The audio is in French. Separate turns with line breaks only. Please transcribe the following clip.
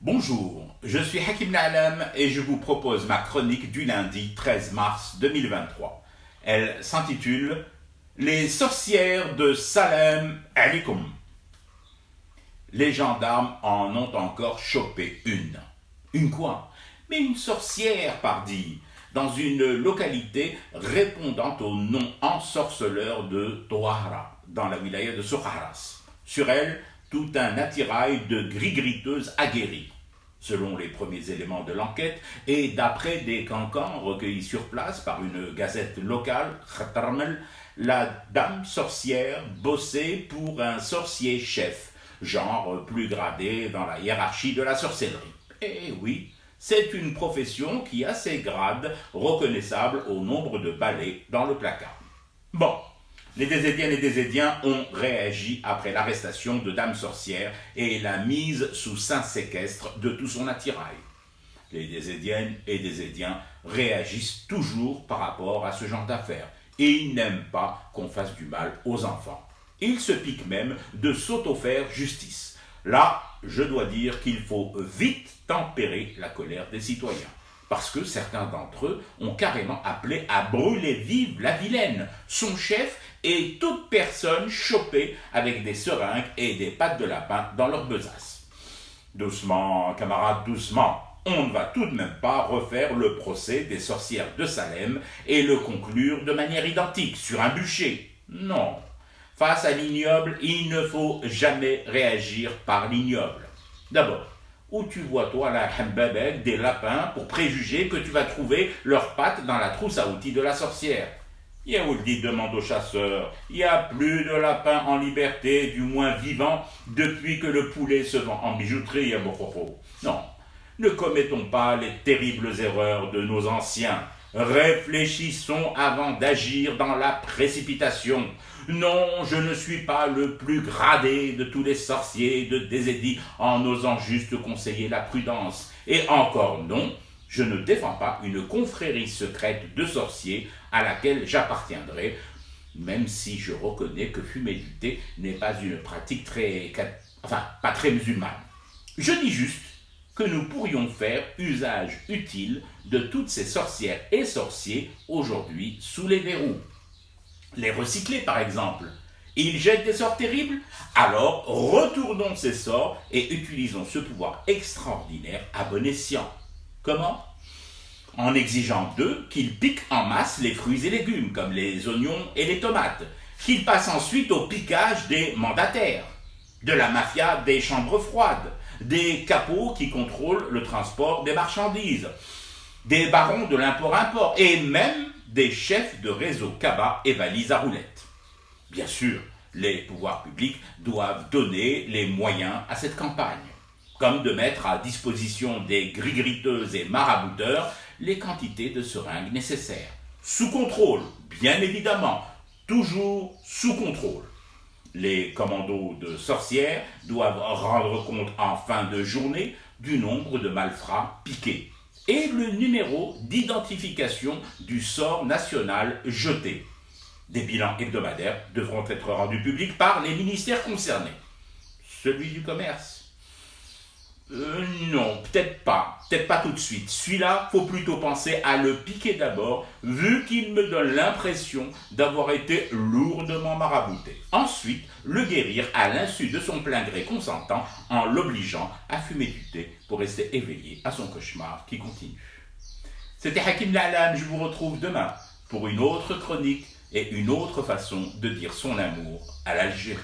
Bonjour, je suis Hakim Na'alam et je vous propose ma chronique du lundi 13 mars 2023. Elle s'intitule Les sorcières de Salem Alikum. Les gendarmes en ont encore chopé une. Une quoi? Mais une sorcière, pardi, dans une localité répondant au nom ensorceleur de Tohara, dans la wilaya de Soukharas. Sur elle, tout un attirail de gris-griteuses aguerries. Selon les premiers éléments de l'enquête, et d'après des cancans recueillis sur place par une gazette locale, Khatarmel, la dame sorcière bossait pour un sorcier-chef, genre plus gradé dans la hiérarchie de la sorcellerie. Et oui, c'est une profession qui a ses grades reconnaissables au nombre de balais dans le placard. Bon, les Désédiennes et Désédiens ont réagi après l'arrestation de Dame Sorcière et la mise sous saint séquestre de tout son attirail. Les Désédiennes et Désédiens réagissent toujours par rapport à ce genre d'affaires et ils n'aiment pas qu'on fasse du mal aux enfants. Ils se piquent même de s'auto-faire justice. Là, je dois dire qu'il faut vite tempérer la colère des citoyens. Parce que certains d'entre eux ont carrément appelé à brûler vive la vilaine, son chef et toute personne chopée avec des seringues et des pattes de lapin dans leur besace. Doucement, camarades, doucement, on ne va tout de même pas refaire le procès des sorcières de Salem et le conclure de manière identique sur un bûcher. Non, face à l'ignoble, il ne faut jamais réagir par l'ignoble. D'abord, où tu vois toi la hambabek des lapins pour préjuger que tu vas trouver leurs pattes dans la trousse à outils de la sorcière? Yaouldi demande au chasseur, il n'y a plus de lapins en liberté, du moins vivants, depuis que le poulet se vend en bijouterie à Bokoro. Non, ne commettons pas les terribles erreurs de nos anciens. Réfléchissons avant d'agir dans la précipitation. Non, je ne suis pas le plus gradé de tous les sorciers de Désédi en osant juste conseiller la prudence. Et encore non, je ne défends pas une confrérie secrète de sorciers à laquelle j'appartiendrai, même si je reconnais que fumer du thé n'est pas une pratique pas très musulmane. Je dis juste que nous pourrions faire usage utile de toutes ces sorcières et sorciers aujourd'hui sous les verrous. Les recycler par exemple. Ils jettent des sorts terribles? Alors retournons ces sorts et utilisons ce pouvoir extraordinaire à bon escient. Comment? En exigeant d'eux qu'ils piquent en masse les fruits et légumes, comme les oignons et les tomates, qu'ils passent ensuite au piquage des mandataires, de la mafia des chambres froides, des capots qui contrôlent le transport des marchandises, des barons de l'import-import et même des chefs de réseau cabas et valises à roulettes. Bien sûr, les pouvoirs publics doivent donner les moyens à cette campagne, comme de mettre à disposition des gris-griteuses et marabouteurs les quantités de seringues nécessaires. Sous contrôle, bien évidemment, toujours sous contrôle. Les commandos de sorcières doivent rendre compte en fin de journée du nombre de malfrats piqués et le numéro d'identification du sort national jeté. Des bilans hebdomadaires devront être rendus publics par les ministères concernés. Celui du commerce? Non, peut-être pas tout de suite. Celui-là, faut plutôt penser à le piquer d'abord, vu qu'il me donne l'impression d'avoir été lourdement marabouté. Ensuite, le guérir à l'insu de son plein gré consentant en l'obligeant à fumer du thé pour rester éveillé à son cauchemar qui continue. C'était Hakim Na'alam, je vous retrouve demain pour une autre chronique et une autre façon de dire son amour à l'Algérie.